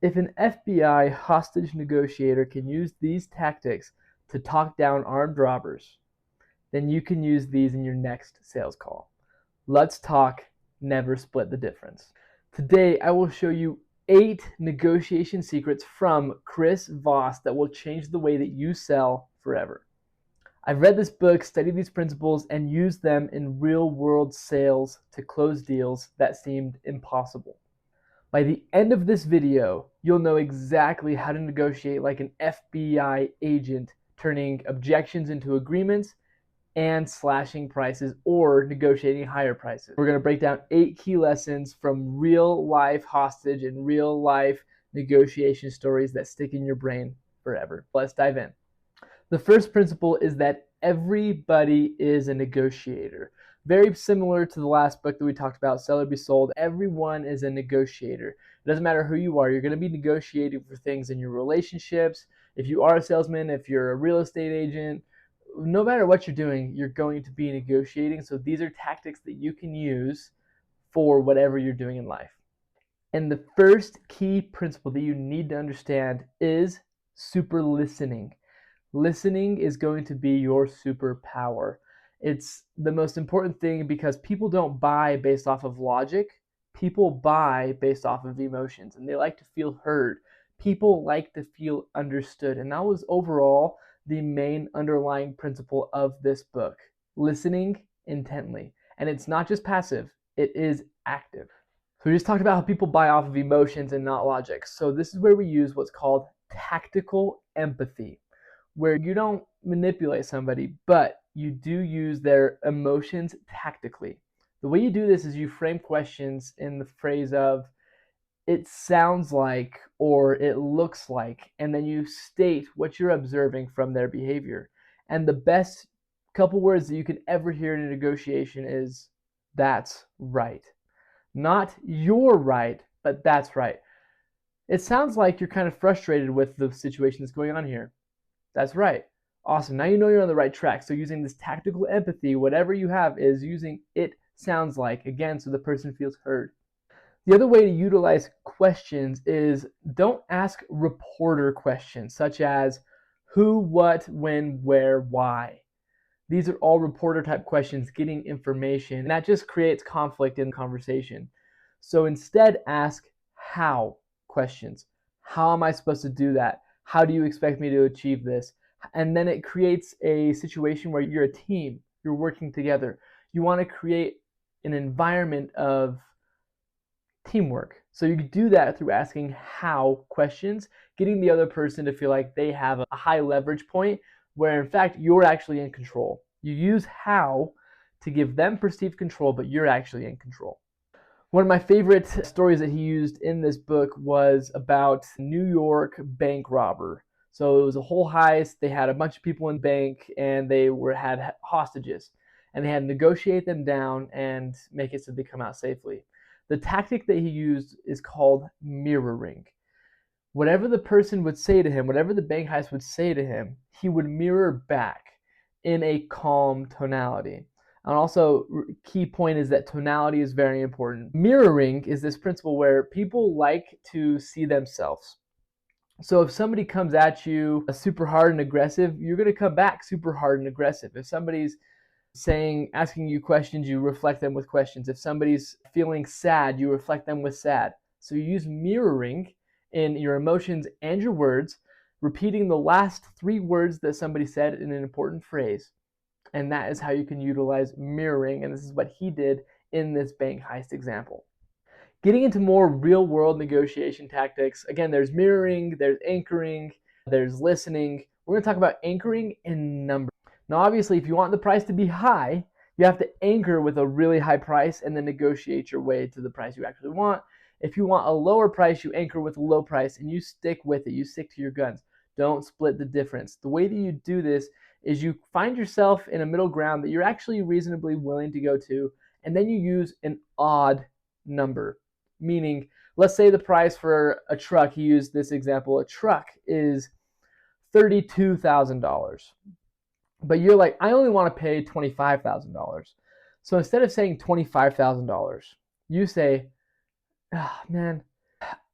If an FBI hostage negotiator can use these tactics to talk down armed robbers, then you can use these in your next sales call. Let's talk, never split the difference. Today, I will show you 8 negotiation secrets from Chris Voss that will change the way that you sell forever. I've read this book, studied these principles, and used them in real-world sales to close deals that seemed impossible. By the end of this video, you'll know exactly how to negotiate like an FBI agent, turning objections into agreements and slashing prices or negotiating higher prices. We're going to break down 8 key lessons from real life hostage and real life negotiation stories that stick in your brain forever. Let's dive in. The first principle is that everybody is a negotiator. Very similar to the last book that we talked about, Sell or Be Sold. Everyone is a negotiator. It doesn't matter who you are. You're going to be negotiating for things in your relationships. If you are a salesman, if you're a real estate agent, no matter what you're doing, you're going to be negotiating. So these are tactics that you can use for whatever you're doing in life. And the first key principle that you need to understand is super listening. Listening is going to be your superpower. It's the most important thing because people don't buy based off of logic. People buy based off of emotions, and they like to feel heard. People like to feel understood. And that was overall the main underlying principle of this book. Listening intently. And it's not just passive, it is active. So we just talked about how people buy off of emotions and not logic. So this is where we use what's called tactical empathy, where you don't manipulate somebody, but you do use their emotions tactically. The way you do this is you frame questions in the phrase of, it sounds like, or it looks like, and then you state what you're observing from their behavior. And the best couple words that you can ever hear in a negotiation is, that's right. Not you're right, but that's right. It sounds like you're kind of frustrated with the situation that's going on here. That's right. Awesome. Now you know you're on the right track. So using this tactical empathy, whatever you have is using it sounds like, again, so the person feels heard. The other way to utilize questions is don't ask reporter questions such as who, what, when, where, why. These are all reporter type questions, getting information, and that just creates conflict in conversation. So instead ask how questions. How am I supposed to do that? How do you expect me to achieve this? And then it creates a situation where you're a team, you're working together. You want to create an environment of teamwork. So you can do that through asking how questions, getting the other person to feel like they have a high leverage point where in fact you're actually in control. You use how to give them perceived control, but you're actually in control. One of my favorite stories that he used in this book was about New York bank robber. So it was a whole heist. They had a bunch of people in the bank and they had hostages, and they had to negotiate them down and make it so they come out safely. The tactic that he used is called mirroring. Whatever the person would say to him, whatever the bank heist would say to him, he would mirror back in a calm tonality. And also, key point is that tonality is very important. Mirroring is this principle where people like to see themselves. So if somebody comes at you super hard and aggressive, you're going to come back super hard and aggressive. If somebody's asking you questions, you reflect them with questions. If somebody's feeling sad, you reflect them with sad. So you use mirroring in your emotions and your words, repeating the last 3 words that somebody said in an important phrase. And that is how you can utilize mirroring, and this is what he did in this bank heist example. Getting into more real-world negotiation tactics, again, there's mirroring, there's anchoring, there's listening. We're going to talk about anchoring in numbers. Now, obviously, if you want the price to be high, you have to anchor with a really high price and then negotiate your way to the price you actually want. If you want a lower price, you anchor with a low price and you stick with it. You stick to your guns. Don't split the difference. The way that you do this is you find yourself in a middle ground that you're actually reasonably willing to go to, and then you use an odd number. Meaning, let's say the price for a truck, he used this example, a truck is $32,000. But you're like, I only want to pay $25,000. So instead of saying $25,000, you say, oh, man,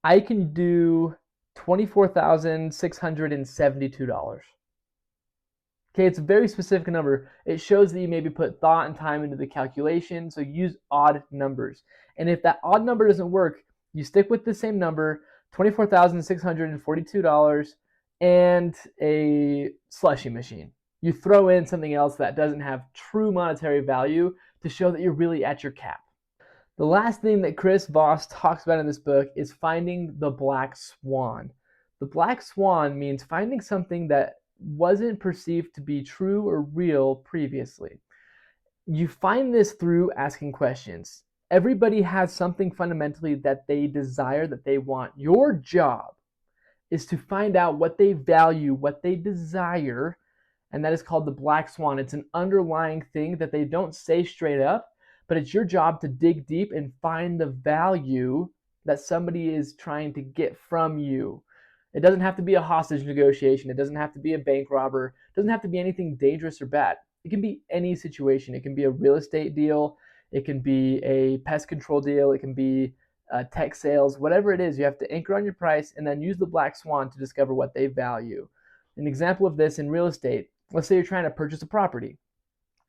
I can do $24,672. Okay, it's a very specific number. It shows that you maybe put thought and time into the calculation, so use odd numbers. And if that odd number doesn't work, you stick with the same number, $24,642, and a slushy machine. You throw in something else that doesn't have true monetary value to show that you're really at your cap. The last thing that Chris Voss talks about in this book is finding the black swan. The black swan means finding something that wasn't perceived to be true or real previously. You find this through asking questions. Everybody has something fundamentally that they desire, that they want. Your job is to find out what they value, what they desire, and that is called the black swan. It's an underlying thing that they don't say straight up, but it's your job to dig deep and find the value that somebody is trying to get from you. It doesn't have to be a hostage negotiation. It doesn't have to be a bank robber. It doesn't have to be anything dangerous or bad. It can be any situation. It can be a real estate deal. It can be a pest control deal. It can be tech sales. Whatever it is, you have to anchor on your price and then use the black swan to discover what they value. An example of this in real estate, let's say you're trying to purchase a property.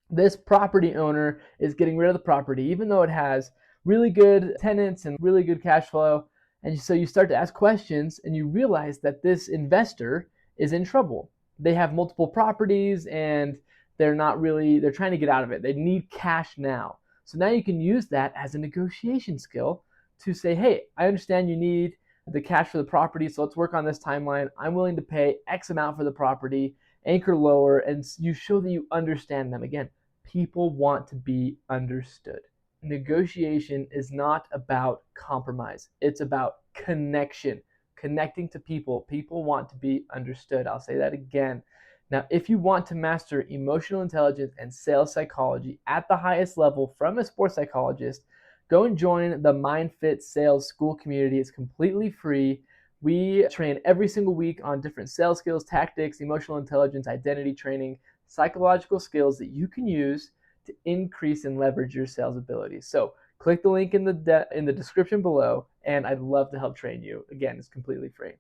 This property owner is getting rid of the property, even though it has really good tenants and really good cash flow. And so you start to ask questions and you realize that this investor is in trouble. They have multiple properties and they're trying to get out of it. They need cash now. So now you can use that as a negotiation skill to say, hey, I understand you need the cash for the property, so let's work on this timeline. I'm willing to pay X amount for the property, anchor lower, and you show that you understand them. Again, people want to be understood. Negotiation is not about compromise. It's about connection, connecting to people. People want to be understood. I'll say that again. Now, if you want to master emotional intelligence and sales psychology at the highest level from a sports psychologist, go and join the MindFit Sales School community. It's completely free. We train every single week on different sales skills, tactics, emotional intelligence, identity training, psychological skills that you can use to increase and leverage your sales abilities. So click the link in the description below, and I'd love to help train you. Again, it's completely free.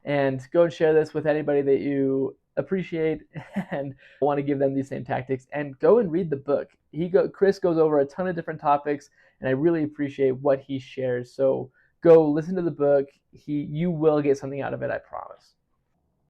And go and share this with anybody that you appreciate and want to give them these same tactics. And go and read the book. Chris goes over a ton of different topics, and I really appreciate what he shares. So go listen to the book. You will get something out of it, I promise.